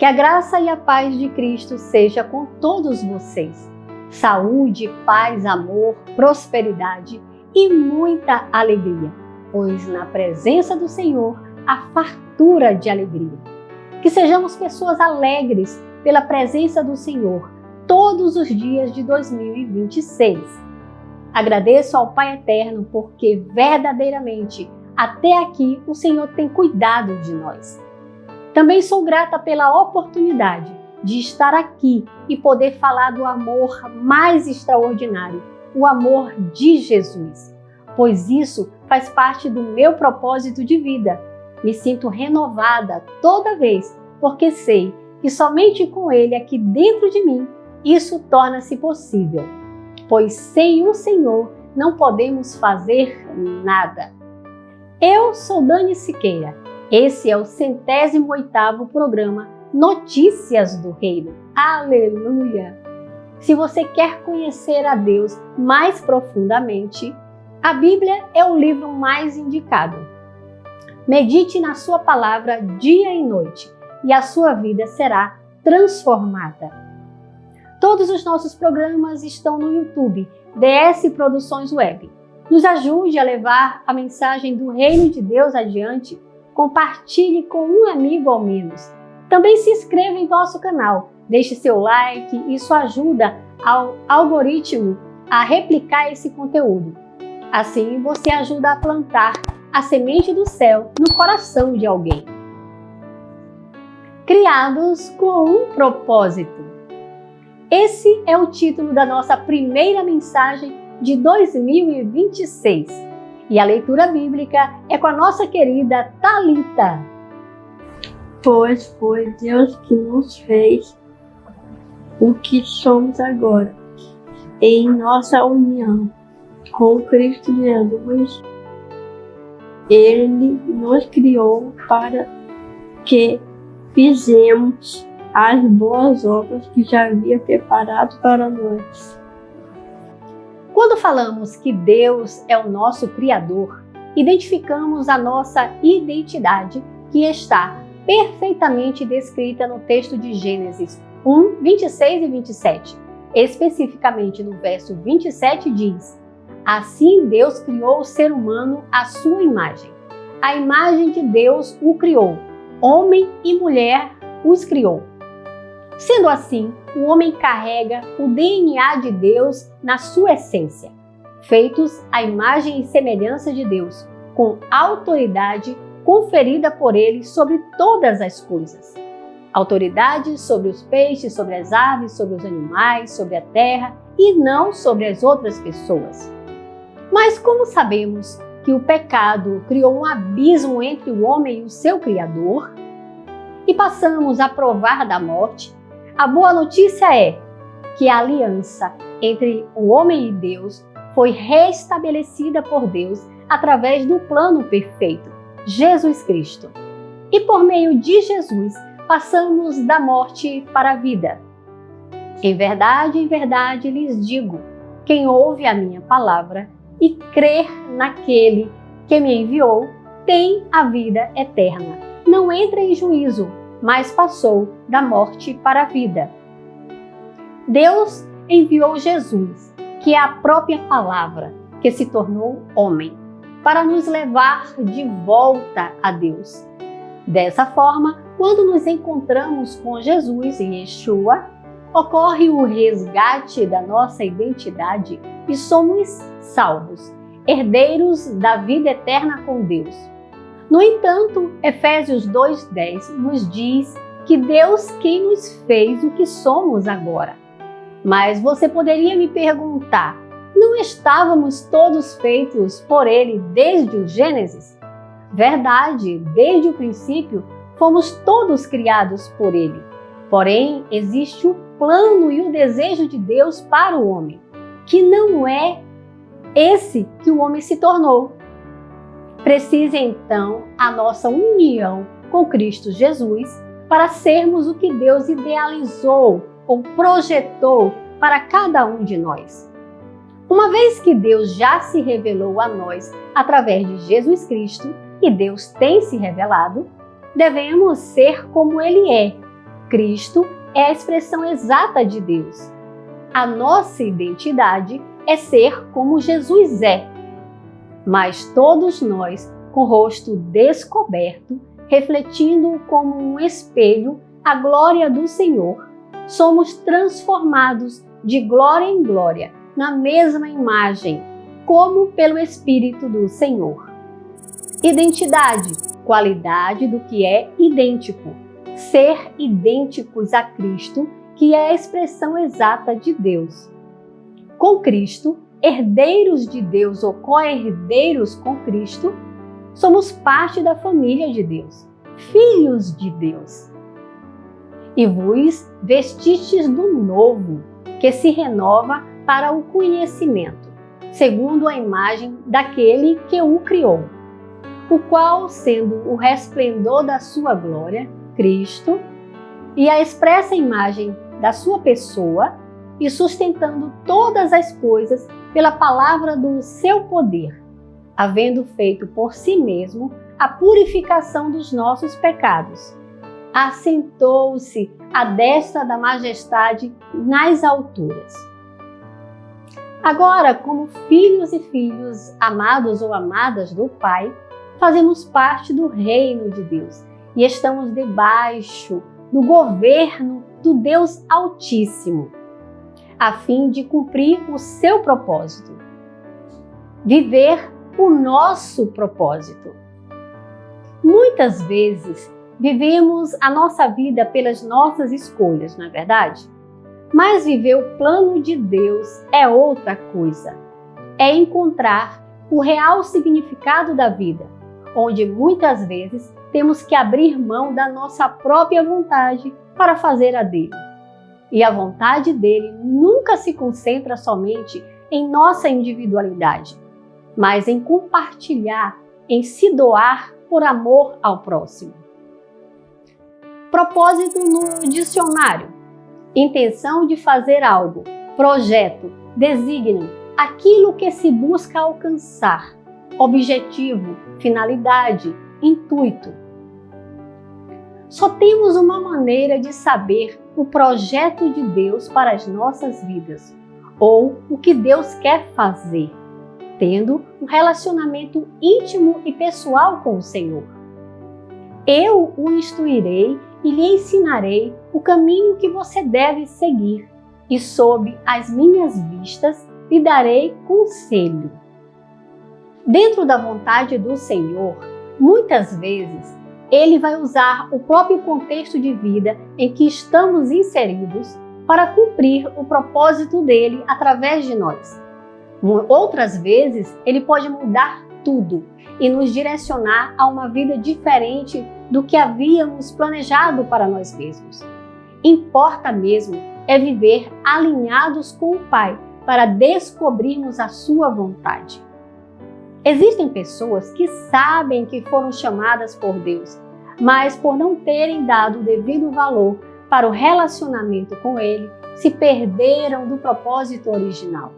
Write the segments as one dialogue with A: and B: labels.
A: Que a graça e a paz de Cristo seja com todos vocês. Saúde, paz, amor, prosperidade e muita alegria, pois na presença do Senhor há fartura de alegria. Que sejamos pessoas alegres pela presença do Senhor todos os dias de 2026. Agradeço ao Pai Eterno porque verdadeiramente até aqui o Senhor tem cuidado de nós. Também sou grata pela oportunidade de estar aqui e poder falar do amor mais extraordinário, o amor de Jesus, pois isso faz parte do meu propósito de vida. Me sinto renovada toda vez, porque sei que somente com Ele aqui dentro de mim isso torna-se possível, pois sem o Senhor não podemos fazer nada. Eu sou Dani Siqueira. Esse é o 108º programa Notícias do Reino. Aleluia! Se você quer conhecer a Deus mais profundamente, a Bíblia é o livro mais indicado. Medite na sua palavra dia e noite e a sua vida será transformada. Todos os nossos programas estão no YouTube, DS Produções Web. Nos ajude a levar a mensagem do Reino de Deus adiante. Compartilhe com um amigo ao menos. Também se inscreva em nosso canal, deixe seu like, isso ajuda ao algoritmo a replicar esse conteúdo. Assim você ajuda a plantar a semente do céu no coração de alguém. Criados com um propósito. Esse é o título da nossa primeira mensagem de 2026. E a leitura bíblica é com a nossa querida Thalita.
B: Pois foi Deus que nos fez o que somos agora, em nossa união com Cristo Jesus. Ele nos criou para que fizemos as boas obras que já havia preparado para nós.
A: Quando falamos que Deus é o nosso Criador, identificamos a nossa identidade que está perfeitamente descrita no texto de Gênesis 1, 26 e 27. Especificamente no verso 27 diz: Assim Deus criou o ser humano à sua imagem. A imagem de Deus o criou. Homem e mulher os criou. Sendo assim, o homem carrega o DNA de Deus na sua essência, feitos à imagem e semelhança de Deus, com autoridade conferida por Ele sobre todas as coisas. Autoridade sobre os peixes, sobre as aves, sobre os animais, sobre a terra e não sobre as outras pessoas. Mas como sabemos que o pecado criou um abismo entre o homem e o seu Criador, e passamos a provar da morte, a boa notícia é que a aliança entre o homem e Deus foi restabelecida por Deus através do plano perfeito, Jesus Cristo. E por meio de Jesus, passamos da morte para a vida. Em verdade lhes digo, quem ouve a minha palavra e crer naquele que me enviou, tem a vida eterna. Não entra em juízo, mas passou da morte para a vida. Deus enviou Jesus, que é a própria palavra, que se tornou homem, para nos levar de volta a Deus. Dessa forma, quando nos encontramos com Jesus em Yeshua, ocorre o resgate da nossa identidade e somos salvos, herdeiros da vida eterna com Deus. No entanto, Efésios 2:10 nos diz que Deus quem nos fez o que somos agora. Mas você poderia me perguntar, não estávamos todos feitos por Ele desde o Gênesis? Verdade, desde o princípio fomos todos criados por Ele. Porém, existe o plano e o desejo de Deus para o homem, que não é esse que o homem se tornou. Precisa então a nossa união com Cristo Jesus para sermos o que Deus idealizou ou projetou para cada um de nós. Uma vez que Deus já se revelou a nós através de Jesus Cristo e Deus tem se revelado, devemos ser como Ele é, Cristo é a expressão exata de Deus. A nossa identidade é ser como Jesus é. Mas todos nós, com o rosto descoberto, refletindo como um espelho a glória do Senhor, somos transformados de glória em glória na mesma imagem, como pelo Espírito do Senhor. Identidade, qualidade do que é idêntico. Ser idênticos a Cristo, que é a expressão exata de Deus. Com Cristo, herdeiros de Deus ou co-herdeiros com Cristo, somos parte da família de Deus, filhos de Deus. E vos vestistes do novo, que se renova para o conhecimento, segundo a imagem daquele que o criou, o qual, sendo o resplendor da sua glória, Cristo, e a expressa imagem da sua pessoa, e sustentando todas as coisas pela palavra do seu poder, havendo feito por si mesmo a purificação dos nossos pecados, assentou-se à destra da majestade nas alturas. Agora, como filhos e filhos amados ou amadas do Pai, fazemos parte do reino de Deus e estamos debaixo do governo do Deus Altíssimo, a fim de cumprir o seu propósito, viver o nosso propósito. Muitas vezes vivemos a nossa vida pelas nossas escolhas, não é verdade? Mas viver o plano de Deus é outra coisa. É encontrar o real significado da vida, onde muitas vezes temos que abrir mão da nossa própria vontade para fazer a dele. E a vontade dele nunca se concentra somente em nossa individualidade, mas em compartilhar, em se doar por amor ao próximo. Propósito no dicionário: intenção de fazer algo, projeto, desígnio, aquilo que se busca alcançar, objetivo, finalidade, intuito. Só temos uma maneira de saber o projeto de Deus para as nossas vidas, ou o que Deus quer fazer, tendo um relacionamento íntimo e pessoal com o Senhor. Eu o instruirei e lhe ensinarei o caminho que você deve seguir, e sob as minhas vistas lhe darei conselho. Dentro da vontade do Senhor, muitas vezes, Ele vai usar o próprio contexto de vida em que estamos inseridos para cumprir o propósito dele através de nós. Outras vezes, Ele pode mudar tudo e nos direcionar a uma vida diferente do que havíamos planejado para nós mesmos. Importa mesmo é viver alinhados com o Pai para descobrirmos a sua vontade. Existem pessoas que sabem que foram chamadas por Deus, mas por não terem dado o devido valor para o relacionamento com Ele, se perderam do propósito original.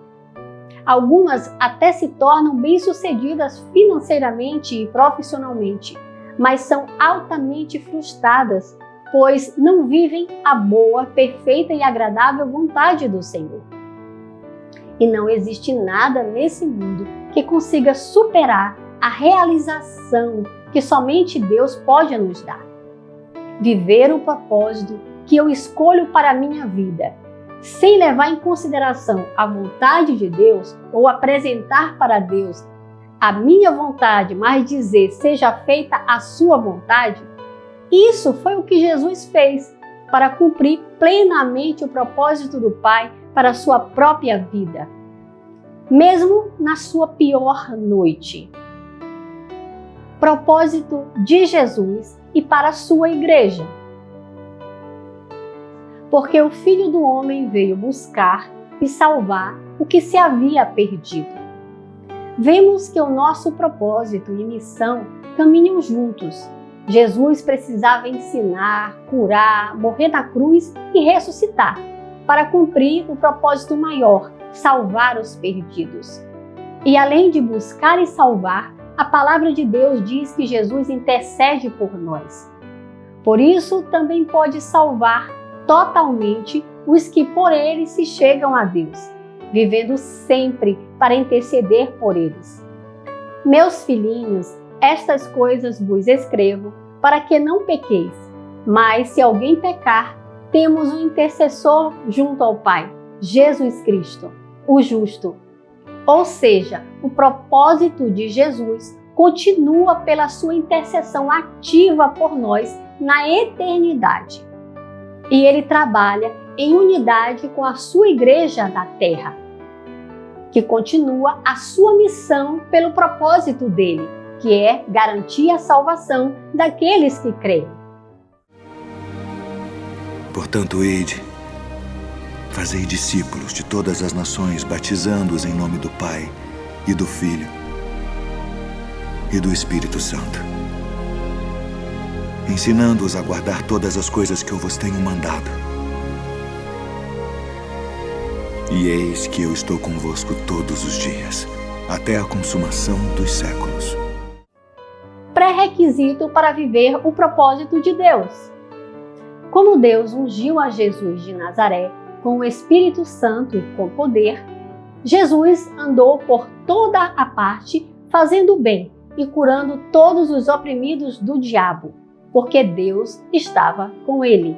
A: Algumas até se tornam bem-sucedidas financeiramente e profissionalmente, mas são altamente frustradas, pois não vivem a boa, perfeita e agradável vontade do Senhor. E não existe nada nesse mundo que consiga superar a realização que somente Deus pode nos dar. Viver o propósito que eu escolho para a minha vida, sem levar em consideração a vontade de Deus ou apresentar para Deus a minha vontade, mas dizer seja feita a sua vontade, isso foi o que Jesus fez para cumprir plenamente o propósito do Pai para a sua própria vida, mesmo na sua pior noite. Propósito de Jesus e para a sua igreja. Porque o Filho do Homem veio buscar e salvar o que se havia perdido. Vemos que o nosso propósito e missão caminham juntos. Jesus precisava ensinar, curar, morrer na cruz e ressuscitar, para cumprir o propósito maior, salvar os perdidos. E além de buscar e salvar, a palavra de Deus diz que Jesus intercede por nós. Por isso, também pode salvar totalmente os que por ele se chegam a Deus, vivendo sempre para interceder por eles. Meus filhinhos, estas coisas vos escrevo para que não pequeis. Mas se alguém pecar, temos um intercessor junto ao Pai, Jesus Cristo, o justo. Ou seja, o propósito de Jesus continua pela sua intercessão ativa por nós na eternidade. E ele trabalha em unidade com a sua igreja da terra, que continua a sua missão pelo propósito dele, que é garantir a salvação daqueles que creem.
C: Portanto, ide, fazei discípulos de todas as nações, batizando-os em nome do Pai e do Filho e do Espírito Santo, ensinando-os a guardar todas as coisas que eu vos tenho mandado. E eis que eu estou convosco todos os dias, até a consumação dos séculos.
A: Pré-requisito para viver o propósito de Deus. Como Deus ungiu a Jesus de Nazaré com o Espírito Santo e com poder, Jesus andou por toda a parte fazendo o bem e curando todos os oprimidos do diabo, porque Deus estava com ele.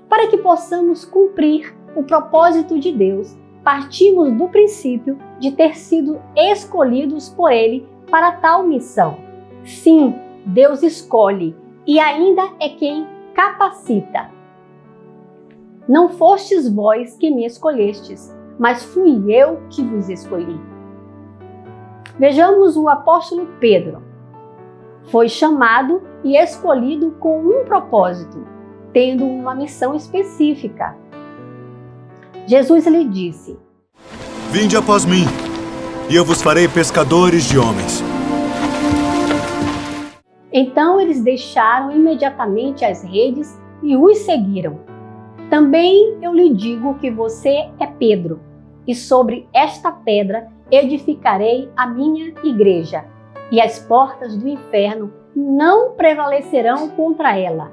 A: Para que possamos cumprir o propósito de Deus, partimos do princípio de ter sido escolhidos por ele para tal missão. Sim, Deus escolhe e ainda é quem capacita. Não fostes vós que me escolhestes, mas fui eu que vos escolhi. Vejamos o apóstolo Pedro. Foi chamado e escolhido com um propósito, tendo uma missão específica. Jesus lhe disse:
C: Vinde após mim, e eu vos farei pescadores de homens.
A: Então eles deixaram imediatamente as redes e os seguiram. Também eu lhe digo que você é Pedro, e sobre esta pedra edificarei a minha igreja, e as portas do inferno não prevalecerão contra ela.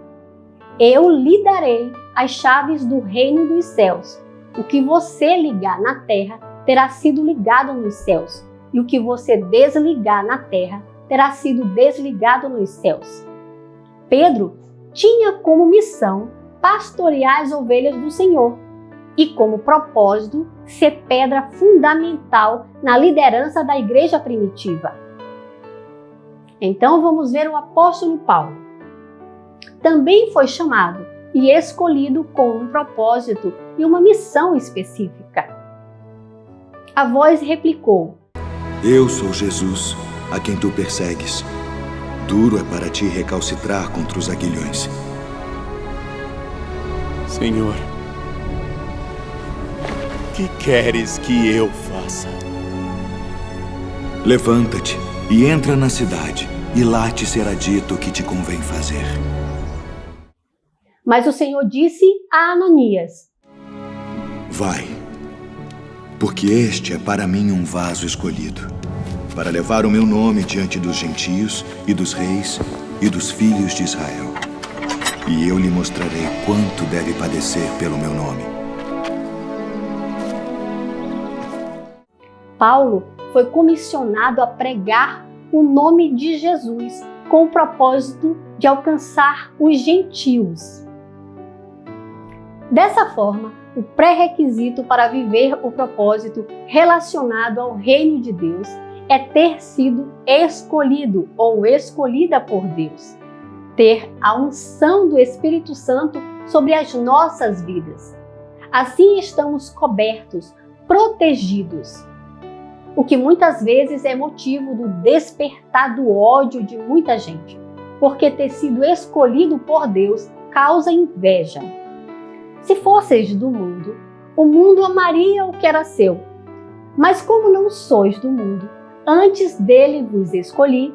A: Eu lhe darei as chaves do reino dos céus. O que você ligar na terra terá sido ligado nos céus, e o que você desligar na terra terá sido desligado nos céus. Pedro tinha como missão pastorear as ovelhas do Senhor e como propósito ser pedra fundamental na liderança da igreja primitiva. Então vamos ver o apóstolo Paulo. Também foi chamado e escolhido com um propósito e uma missão específica. A voz replicou:
C: Eu sou Jesus, a quem tu persegues. Duro é para ti recalcitrar contra os aguilhões.
D: Senhor, que queres que eu faça?
C: Levanta-te e entra na cidade, e lá te será dito o que te convém fazer.
A: Mas o Senhor disse a Ananias:
C: Vai, porque este é para mim um vaso escolhido, para levar o meu nome diante dos gentios e dos reis e dos filhos de Israel. E eu lhe mostrarei quanto deve padecer pelo meu nome.
A: Paulo foi comissionado a pregar o nome de Jesus com o propósito de alcançar os gentios. Dessa forma, o pré-requisito para viver o propósito relacionado ao reino de Deus é ter sido escolhido ou escolhida por Deus, ter a unção do Espírito Santo sobre as nossas vidas. Assim estamos cobertos, protegidos, o que muitas vezes é motivo do despertar do ódio de muita gente, porque ter sido escolhido por Deus causa inveja. Se fosseis do mundo, o mundo amaria o que era seu. Mas como não sois do mundo, antes dele vos escolhi,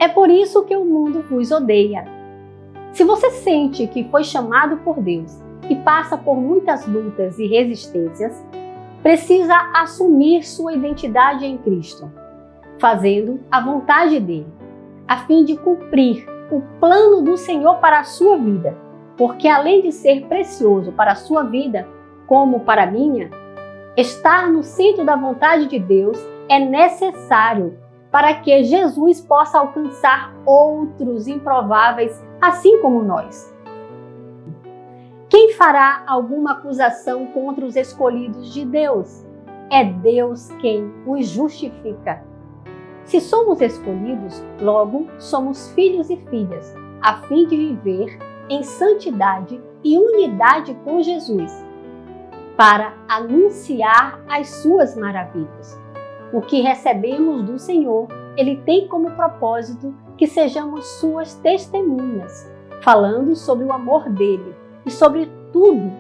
A: é por isso que o mundo vos odeia. Se você sente que foi chamado por Deus e passa por muitas lutas e resistências, precisa assumir sua identidade em Cristo, fazendo a vontade dele, a fim de cumprir o plano do Senhor para a sua vida, porque além de ser precioso para a sua vida, como para a minha, estar no centro da vontade de Deus é necessário para que Jesus possa alcançar outros improváveis, assim como nós. Quem fará alguma acusação contra os escolhidos de Deus? É Deus quem os justifica. Se somos escolhidos, logo somos filhos e filhas, a fim de viver em santidade e unidade com Jesus, para anunciar as suas maravilhas. O que recebemos do Senhor, Ele tem como propósito que sejamos suas testemunhas, falando sobre o amor dele e sobre tudo,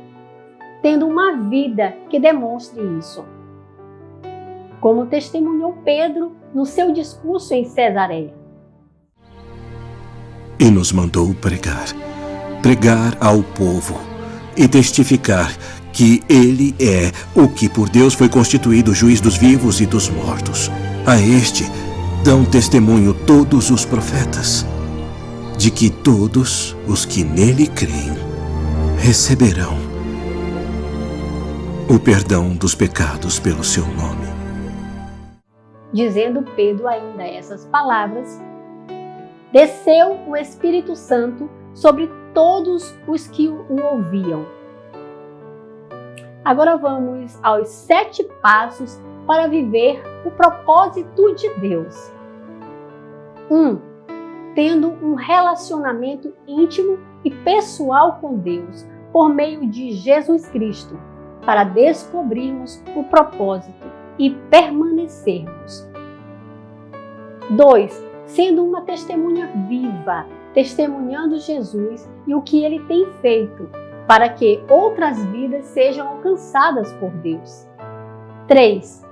A: tendo uma vida que demonstre isso. Como testemunhou Pedro no seu discurso em Cesareia.
E: E nos mandou pregar ao povo e testificar que Ele é o que por Deus foi constituído juiz dos vivos e dos mortos. A este dão testemunho todos os profetas, de que todos os que nele creem receberão o perdão dos pecados pelo seu nome.
A: Dizendo Pedro ainda essas palavras, desceu o Espírito Santo sobre todos os que o ouviam. Agora vamos aos 7 passos para viver o propósito de Deus. 1. Tendo um relacionamento íntimo e pessoal com Deus por meio de Jesus Cristo, para descobrirmos o propósito e permanecermos. 2. Sendo uma testemunha viva, testemunhando Jesus e o que Ele tem feito, para que outras vidas sejam alcançadas por Deus. 3.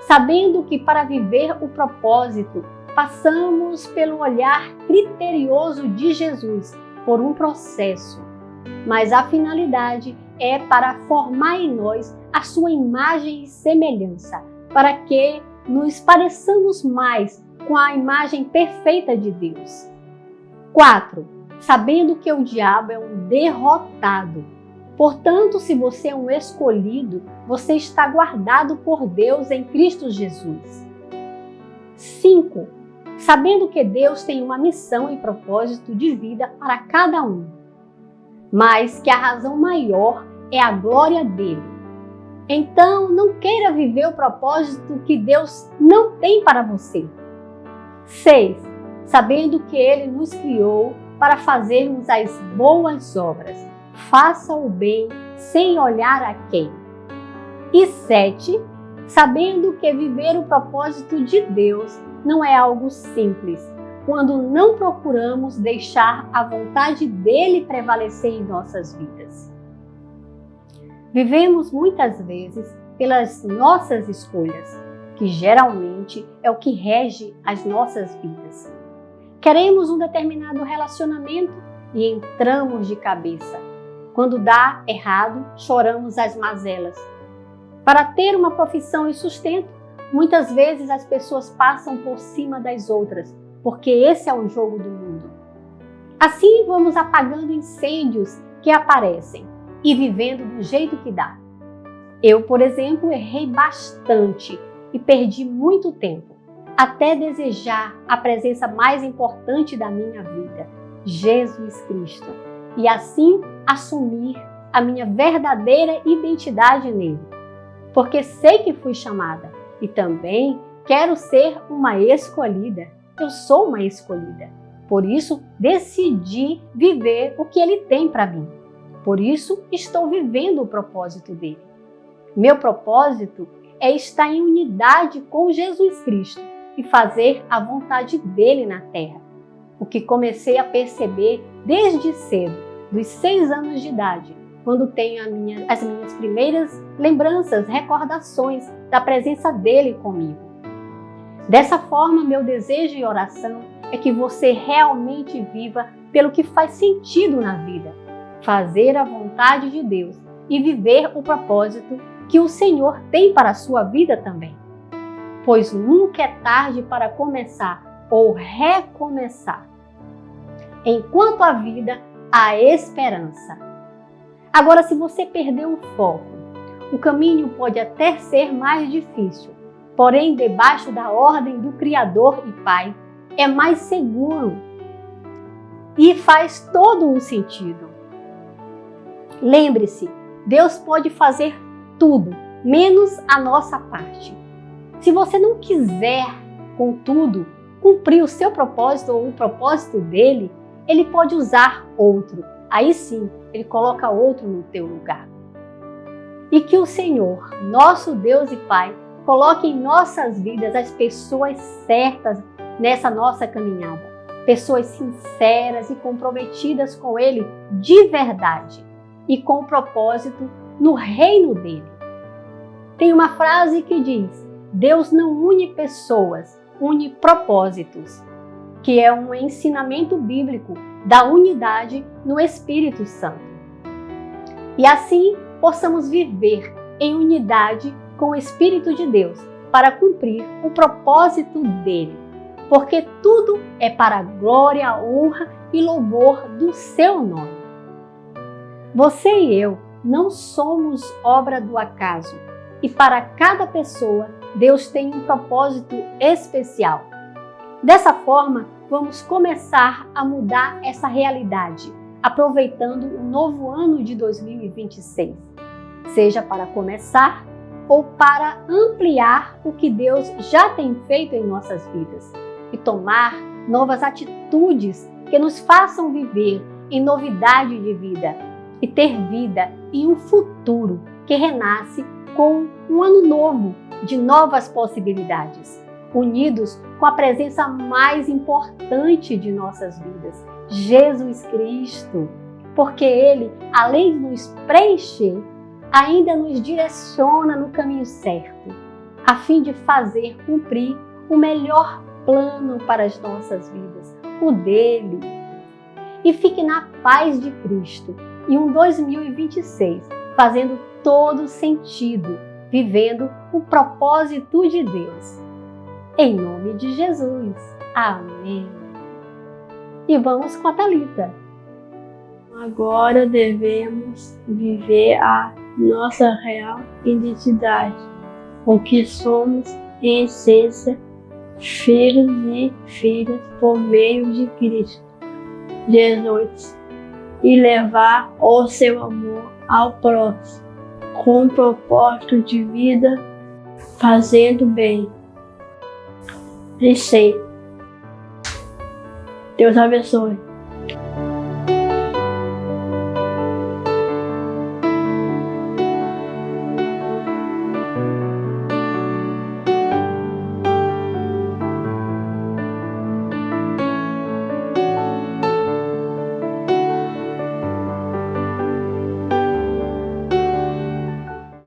A: Sabendo que para viver o propósito, passamos pelo olhar criterioso de Jesus por um processo, mas a finalidade é para formar em nós a sua imagem e semelhança, para que nos pareçamos mais com a imagem perfeita de Deus. 4. Sabendo que o diabo é um derrotado. Portanto, se você é um escolhido, você está guardado por Deus em Cristo Jesus. 5. Sabendo que Deus tem uma missão e propósito de vida para cada um, mas que a razão maior é a glória dele. Então, não queira viver o propósito que Deus não tem para você. 6. Sabendo que Ele nos criou para fazermos as boas obras, faça o bem sem olhar a quem. E 7. Sabendo que viver o propósito de Deus não é algo simples, quando não procuramos deixar a vontade dele prevalecer em nossas vidas. Vivemos muitas vezes pelas nossas escolhas, que geralmente é o que rege as nossas vidas. Queremos um determinado relacionamento e entramos de cabeça. Quando dá errado, choramos as mazelas. Para ter uma profissão e sustento, muitas vezes as pessoas passam por cima das outras, porque esse é o jogo do mundo. Assim vamos apagando incêndios que aparecem e vivendo do jeito que dá. Eu, por exemplo, errei bastante e perdi muito tempo, até desejar a presença mais importante da minha vida, Jesus Cristo, e assim assumir a minha verdadeira identidade nele, porque sei que fui chamada e também quero ser uma escolhida. Eu sou uma escolhida, por isso decidi viver o que ele tem para mim. Por isso estou vivendo o propósito dele. Meu propósito é estar em unidade com Jesus Cristo e fazer a vontade dele na terra. O que comecei a perceber desde cedo, dos 6 anos de idade, quando tenho as minhas primeiras lembranças, recordações da presença dele comigo. Dessa forma, meu desejo e oração é que você realmente viva pelo que faz sentido na vida, fazer a vontade de Deus e viver o propósito que o Senhor tem para a sua vida também. Pois nunca é tarde para começar ou recomeçar. Enquanto há vida, há esperança. Agora, se você perdeu o foco, o caminho pode até ser mais difícil, porém, debaixo da ordem do Criador e Pai, é mais seguro e faz todo um sentido. Lembre-se, Deus pode fazer tudo, menos a nossa parte. Se você não quiser, contudo, cumprir o seu propósito ou o propósito dele, ele pode usar outro. Aí sim, ele coloca outro no teu lugar. E que o Senhor, nosso Deus e Pai, coloque em nossas vidas as pessoas certas nessa nossa caminhada. Pessoas sinceras e comprometidas com Ele de verdade e com propósito no reino dele. Tem uma frase que diz: Deus não une pessoas, une propósitos, que é um ensinamento bíblico da unidade no Espírito Santo. E assim possamos viver em unidade com o Espírito de Deus para cumprir o propósito dele, porque tudo é para a glória, honra e louvor do seu nome. Você e eu não somos obra do acaso, e para cada pessoa Deus tem um propósito especial. Dessa forma, vamos começar a mudar essa realidade, aproveitando o novo ano de 2026, seja para começar ou para ampliar o que Deus já tem feito em nossas vidas e tomar novas atitudes que nos façam viver em novidade de vida e ter vida em um futuro que renasce com um ano novo de novas possibilidades, unidos com a presença mais importante de nossas vidas, Jesus Cristo, porque Ele, além de nos preencher, ainda nos direciona no caminho certo, a fim de fazer cumprir o melhor plano para as nossas vidas, o dele. E fique na paz de Cristo e um 2026 fazendo todo sentido, vivendo o propósito de Deus. Em nome de Jesus. Amém. E vamos com a Thalita.
B: Agora devemos viver a nossa real identidade, o que somos em essência, filhos e filhas por meio de Cristo Jesus, e levar o seu amor ao próximo, com um propósito de vida, fazendo bem. E sempre. Deus abençoe.